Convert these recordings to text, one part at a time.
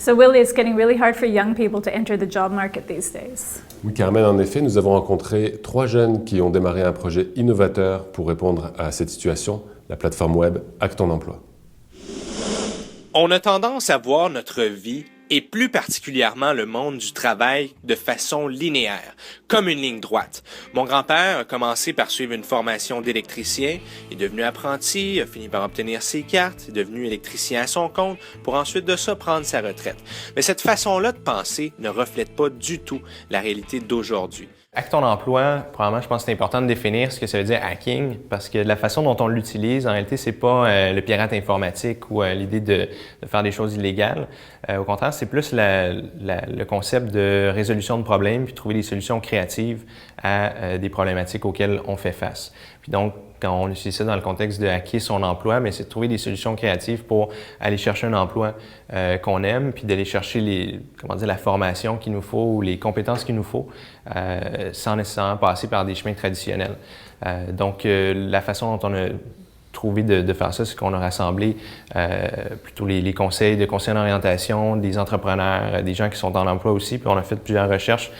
So Willie, it's getting really hard for young people to enter the job market these days. Oui, Carmen, en effet, nous avons rencontré 3 jeunes qui ont démarré un projet innovateur pour répondre à cette situation, la plateforme web Acte ton emploi. On a tendance à voir notre vie, et plus particulièrement le monde du travail, de façon linéaire, comme une ligne droite. Mon grand-père a commencé par suivre une formation d'électricien, est devenu apprenti, a fini par obtenir ses cartes, est devenu électricien à son compte, pour ensuite de ça prendre sa retraite. Mais cette façon-là de penser ne reflète pas du tout la réalité d'aujourd'hui. Acte ton emploi, probablement, je pense que c'est important de définir ce que ça veut dire hacking, parce que la façon dont on l'utilise, en réalité, c'est pas le pirate informatique ou l'idée de faire des choses illégales. Au contraire, c'est plus le concept de résolution de problèmes puis trouver des solutions créatives à des problématiques auxquelles on fait face. Puis donc, quand on utilise ça dans le contexte de hacker son emploi, mais c'est de trouver des solutions créatives pour aller chercher un emploi qu'on aime, puis d'aller chercher la formation qu'il nous faut ou les compétences qu'il nous faut, sans nécessairement passer par des chemins traditionnels. Donc, la façon dont on a trouvé de faire ça, c'est qu'on a rassemblé plutôt les conseils d'orientation, des entrepreneurs, des gens qui sont en emploi aussi, puis on a fait plusieurs recherches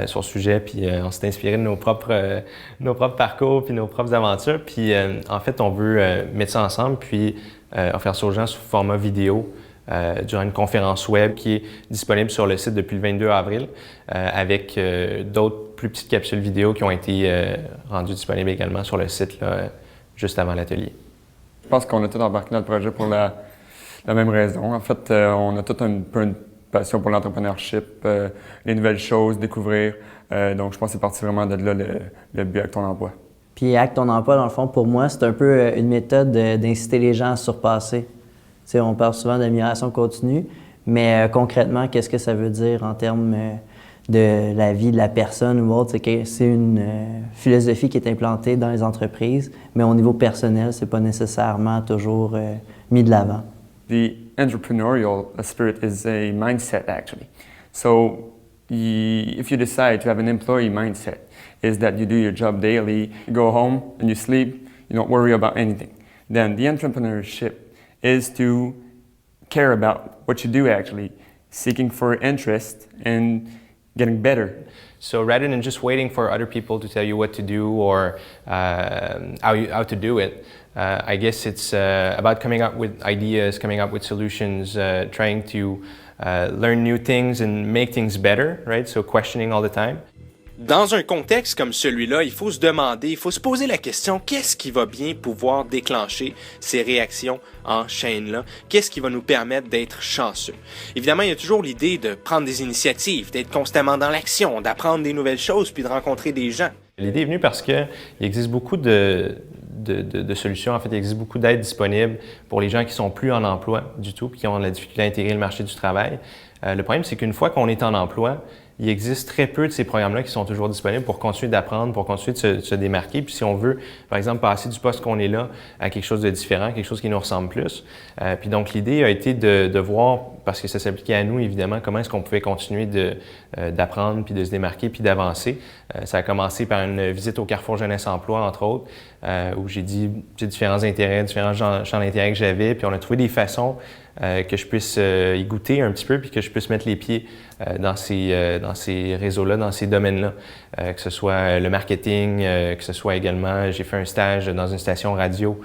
sur le sujet, puis on s'est inspiré de nos propres parcours, puis nos propres aventures, puis en fait, on veut mettre ça ensemble, puis offrir ça aux gens sous format vidéo durant une conférence web qui est disponible sur le site depuis le 22 avril, avec d'autres plus petites capsules vidéo qui ont été rendues disponibles également sur le site là, juste avant l'atelier. Je pense qu'on a tous embarqué dans le projet pour la même raison. En fait, on a tout un peu une passion pour l'entrepreneurship, les nouvelles choses, découvrir. Donc, je pense que c'est parti vraiment de là le but Acte ton emploi. Puis Acte ton emploi, dans le fond, pour moi, c'est un peu une méthode d'inciter les gens à se surpasser. T'sais, on parle souvent d'amélioration continue, mais concrètement, qu'est-ce que ça veut dire en termes de la vie de la personne ou autre? C'est une philosophie qui est implantée dans les entreprises, mais au niveau personnel, c'est pas nécessairement toujours mis de l'avant. The entrepreneurial spirit is a mindset, actually. So, if you decide to have an employee mindset, is that you do your job daily, you go home and you sleep, you don't worry about anything. Then the entrepreneurship is to care about what you do actually, seeking for interest and getting better. So rather than just waiting for other people to tell you what to do or how to do it, I guess it's about coming up with ideas, coming up with solutions, trying to learn new things and make things better, right? So questioning all the time. Dans un contexte comme celui-là, il faut se demander, il faut se poser la question, qu'est-ce qui va bien pouvoir déclencher ces réactions en chaîne-là? Qu'est-ce qui va nous permettre d'être chanceux? Évidemment, il y a toujours l'idée de prendre des initiatives, d'être constamment dans l'action, d'apprendre des nouvelles choses puis de rencontrer des gens. L'idée est venue parce qu'il existe beaucoup de solutions. En fait, il existe beaucoup d'aides disponibles pour les gens qui sont plus en emploi du tout, puis qui ont de la difficulté à intégrer le marché du travail. Le problème, c'est qu'une fois qu'on est en emploi, il existe très peu de ces programmes-là qui sont toujours disponibles pour continuer d'apprendre, pour continuer de se démarquer. Puis si on veut, par exemple, passer du poste qu'on est là à quelque chose de différent, quelque chose qui nous ressemble plus. Puis donc, l'idée a été de voir, parce que ça s'appliquait à nous, évidemment, comment est-ce qu'on pouvait continuer d'apprendre, puis de se démarquer, puis d'avancer. Ça a commencé par une visite au Carrefour Jeunesse Emploi, entre autres, où j'ai dit différents intérêts, différents champs d'intérêt que j'avais, puis on a trouvé des façons que je puisse y goûter un petit peu, puis que je puisse mettre les pieds dans ces réseaux-là, dans ces domaines-là, que ce soit le marketing, que ce soit également, j'ai fait un stage dans une station radio,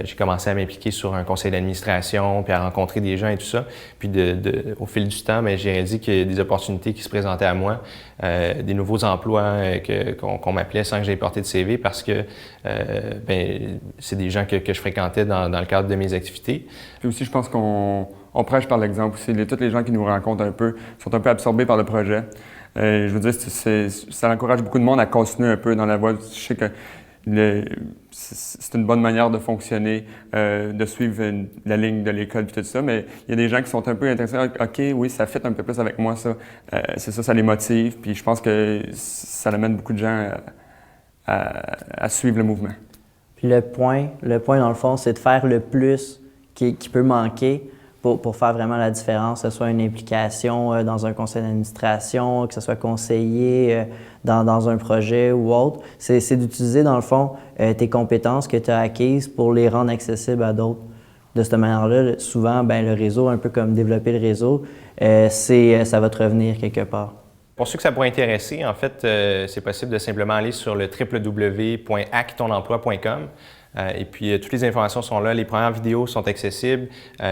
j'ai commencé à m'impliquer sur un conseil d'administration, puis à rencontrer des gens et tout ça, puis au fil du temps, j'ai réalisé qu'il y a des opportunités qui se présentaient à moi, des nouveaux emplois qu'on m'appelait sans que j'aie porté de CV parce que c'est des gens que je fréquentais dans le cadre de mes activités. Puis aussi, je pense qu'on prêche par l'exemple aussi. Tous les gens qui nous rencontrent un peu sont un peu absorbés par le projet. Je veux dire, ça encourage beaucoup de monde à continuer un peu dans la voie. Je sais que c'est une bonne manière de fonctionner, de suivre la ligne de l'école et tout ça, mais il y a des gens qui sont un peu intéressés. OK, oui, ça fit un peu plus avec moi, ça. C'est ça les motive. Puis je pense que ça amène beaucoup de gens à suivre le mouvement. Puis le point, dans le fond, c'est de faire le plus qui peut manquer pour faire vraiment la différence, que ce soit une implication dans un conseil d'administration, que ce soit conseiller dans un projet ou autre. C'est d'utiliser, dans le fond, tes compétences que tu as acquises pour les rendre accessibles à d'autres. de cette manière-là, souvent, ben, le réseau, un peu comme développer le réseau, ça va te revenir quelque part. Pour ceux que ça pourrait intéresser, en fait, c'est possible de simplement aller sur le www.hacktonemploi.com. Et puis, toutes les informations sont là. Les premières vidéos sont accessibles.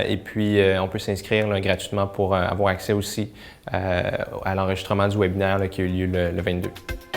Et puis, on peut s'inscrire là, gratuitement pour avoir accès aussi à l'enregistrement du webinaire là, qui a eu lieu le 22.